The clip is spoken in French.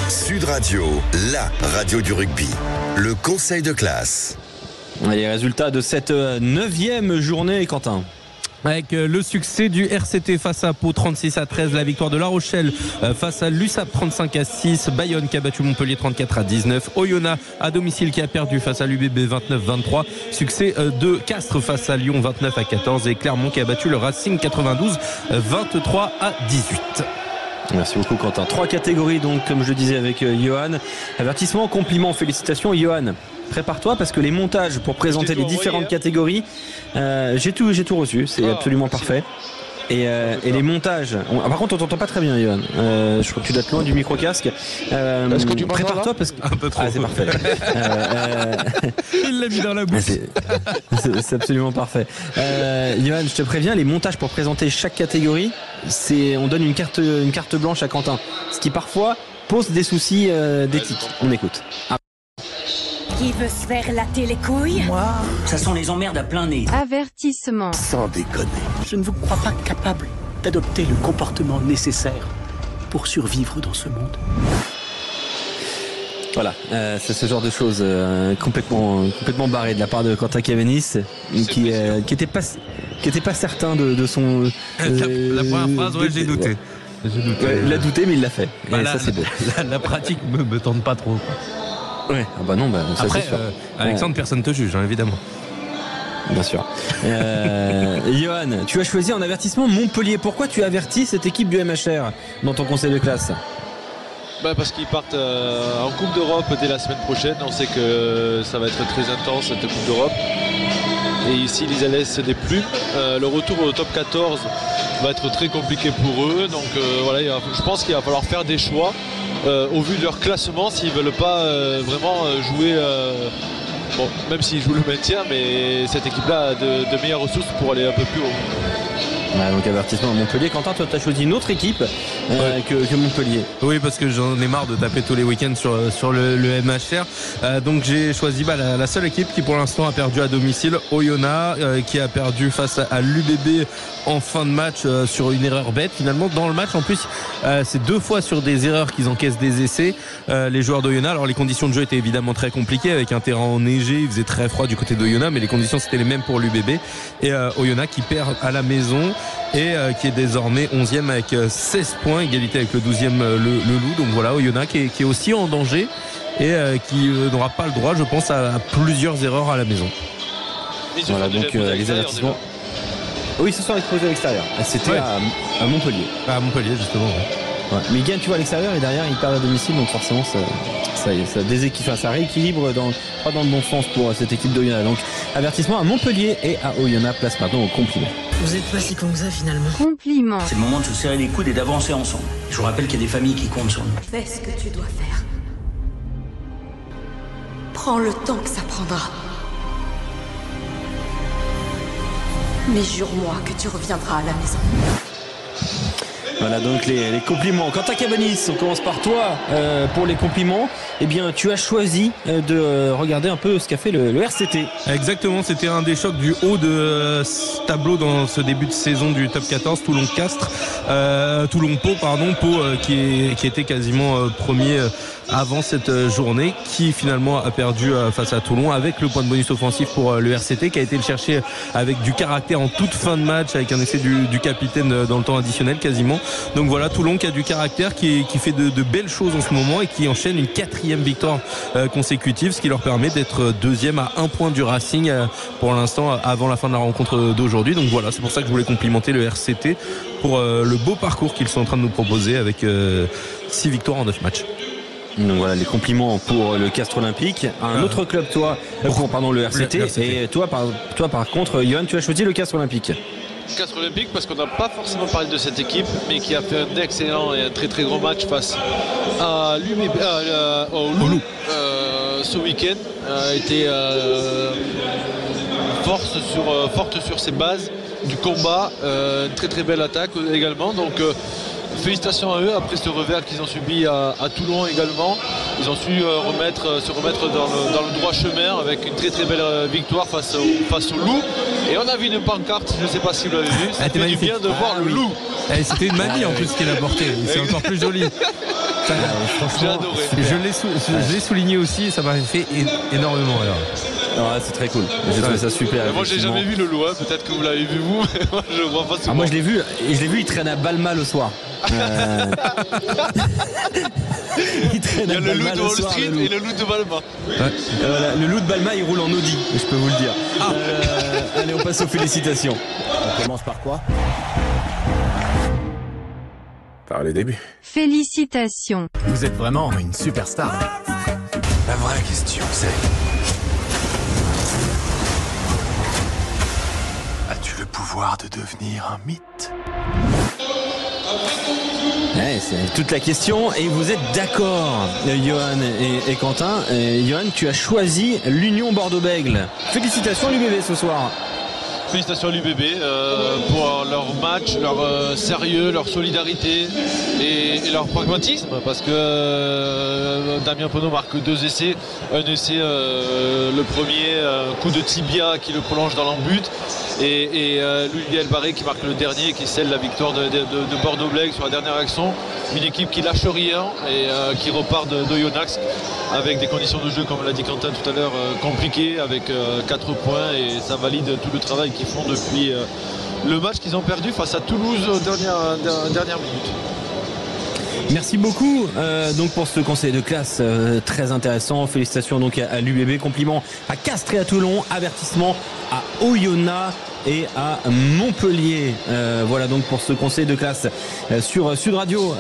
Sud Radio, la radio du rugby. Le conseil de classe. Les résultats de cette 9e journée, Quentin. Avec le succès du RCT face à Pau 36-13, la victoire de La Rochelle face à l'USAP 35-6, Bayonne qui a battu Montpellier 34-19, Oyonnax à domicile qui a perdu face à l'UBB 29-23, succès de Castres face à Lyon 29-14 et Clermont qui a battu le Racing 92 23-18. Merci beaucoup Quentin. 3 catégories donc, comme je disais avec Johan. Avertissement, compliment, félicitations Johan. Prépare-toi parce que les montages pour présenter les différentes catégories, j'ai tout reçu, c'est absolument parfait. Et les montages, par contre on t'entend pas très bien Johan, je crois que tu dois être loin du micro-casque. Est-ce que tu prépare-toi parce que... Un peu trop. Ah c'est parfait. Il l'a mis dans la bouche. C'est absolument parfait. Johan, je te préviens, les montages pour présenter chaque catégorie, on donne une carte blanche à Quentin, ce qui parfois pose des soucis d'éthique. On écoute. Qui veut se faire latter les couilles? Moi, ça sent les emmerdes à plein nez. Avertissement. Sans déconner. Je ne vous crois pas capable d'adopter le comportement nécessaire pour survivre dans ce monde. Voilà, c'est ce genre de choses complètement barré de la part de Quentin Cavanis qui était pas certain de son... La première phrase, ouais, j'ai douté. Il a douté mais il l'a fait. Bah et là, ça c'est beau. La pratique me tente pas trop. Ouais. Ah bah non, ça après, c'est sûr. Alexandre, personne te juge, hein, évidemment. Bien sûr. Johan, tu as choisi en avertissement Montpellier. Pourquoi tu avertis cette équipe du MHR dans ton conseil de classe? Parce qu'ils partent en Coupe d'Europe dès la semaine prochaine. On sait que ça va être très intense cette Coupe d'Europe. Et ici, ils laissent des plumes. Le retour au top 14 va être très compliqué pour eux. Donc voilà, je pense qu'il va falloir faire des choix au vu de leur classement s'ils ne veulent pas vraiment jouer. Même s'ils jouent le maintien, mais cette équipe-là a de meilleures ressources pour aller un peu plus haut. Donc avertissement à Montpellier. Quentin, toi tu as choisi une autre équipe que Montpellier. Oui, parce que j'en ai marre de taper tous les week-ends sur le MHR. Donc j'ai choisi la seule équipe qui pour l'instant a perdu à domicile, Oyonnax, qui a perdu face à l'UBB en fin de match sur une erreur bête finalement dans le match. En plus c'est 2 fois sur des erreurs qu'ils encaissent des essais, les joueurs d'Oyonnax. Alors les conditions de jeu étaient évidemment très compliquées avec un terrain enneigé, il faisait très froid du côté d'Oyonnax, mais les conditions c'était les mêmes pour l'UBB. Et Oyonnax qui perd à la maison et qui est désormais 11e avec 16 points, égalité avec le 12e le Loup. Donc voilà, Oyonnax qui est aussi en danger et qui n'aura pas le droit, je pense, à plusieurs erreurs à la maison. Voilà, donc les avertissements. Oui, ce soir exposés à l'extérieur. C'était à Montpellier. À Montpellier, justement. Ouais. Mais ils gagnent, tu vois, à l'extérieur et derrière ils perdent à domicile, donc forcément ça rééquilibre pas dans le bon sens pour cette équipe d'Oyonnax. Donc avertissement à Montpellier et à Oyonnax. Place maintenant au compliment. Vous êtes pas si con que ça finalement. Compliment. C'est le moment de se serrer les coudes et d'avancer ensemble. Je vous rappelle qu'il y a des familles qui comptent sur nous. Fais ce que tu dois faire. Prends le temps que ça prendra. Mais jure-moi que tu reviendras à la maison. Voilà donc les compliments. Quentin Cabanis, on commence par toi pour les compliments. Eh bien tu as choisi de regarder un peu ce qu'a fait le RCT. Exactement, c'était un des chocs du haut de ce tableau dans ce début de saison du top 14, Toulon-Castres, Toulon-Pau, Pau qui était quasiment premier avant cette journée, qui finalement a perdu face à Toulon avec le point de bonus offensif pour le RCT qui a été le chercher avec du caractère en toute fin de match avec un essai du capitaine dans le temps additionnel quasiment. Donc voilà, Toulon qui a du caractère, qui fait de belles choses en ce moment et qui enchaîne une 4e victoire consécutive, ce qui leur permet d'être 2e à 1 point du Racing pour l'instant avant la fin de la rencontre d'aujourd'hui. Donc voilà, c'est pour ça que je voulais complimenter le RCT pour le beau parcours qu'ils sont en train de nous proposer avec 6 victoires en 9 matchs. Donc voilà les compliments pour le Castres Olympique. Un autre club, le RCT. Et toi par contre, Johan, tu as choisi le Castres Olympique. Castres Olympique parce qu'on n'a pas forcément parlé de cette équipe, mais qui a fait un excellent et un très très gros match face à au Loup ce week-end. A été forte sur ses bases du combat, une très très belle attaque également. Donc félicitations à eux après ce revers qu'ils ont subi à Toulon également. Ils ont su se remettre dans le droit chemin avec une très très belle victoire face au Loup. Et on a vu une pancarte, je ne sais pas si vous l'avez vu, ça fait du bien de voir le Loup. C'était une mamie en plus qu'il a porté, c'est encore plus joli. J'ai adoré. Je l'ai souligné aussi et ça m'avait fait énormément rire. C'est très cool. J'ai trouvé ça super. Moi j'ai jamais vu le loup, peut-être que vous l'avez vu vous, mais moi je le vois pas souvent. Moi je l'ai vu, il traîne à Balma le soir. Il y a le loup de Wall Street et le loup de Balma. Voilà, le loup de Balma il roule en Audi, je peux vous le dire. Allez, on passe aux félicitations. On commence par quoi? Par les débuts. Félicitations. Vous êtes vraiment une superstar. La vraie question c'est... As-tu le pouvoir de devenir un mythe? C'est toute la question et vous êtes d'accord, Johan et Quentin. Johan, tu as choisi l'Union Bordeaux-Bègles. Félicitations à l'UBB ce soir. Félicitations à l'UBB pour leur match, leur sérieux, leur solidarité et leur pragmatisme, parce que Damien Penaud marque 2 essais. Un essai, le premier, coup de tibia qui le prolonge dans l'embut, et Louis Elbarré qui marque le dernier, qui scelle la victoire de Bordeaux-Bègles sur la dernière action. Une équipe qui lâche rien et qui repart d'Oyonnax avec des conditions de jeu, comme l'a dit Quentin tout à l'heure, compliquées, avec 4 points, et ça valide tout le travail qu'ils font depuis le match qu'ils ont perdu face à Toulouse aux dernières minutes. Merci beaucoup donc pour ce conseil de classe très intéressant. Félicitations donc à l'UBB, compliments à Castres et à Toulon, avertissement à Oyonnax et à Montpellier. Voilà donc pour ce conseil de classe sur Sud Radio.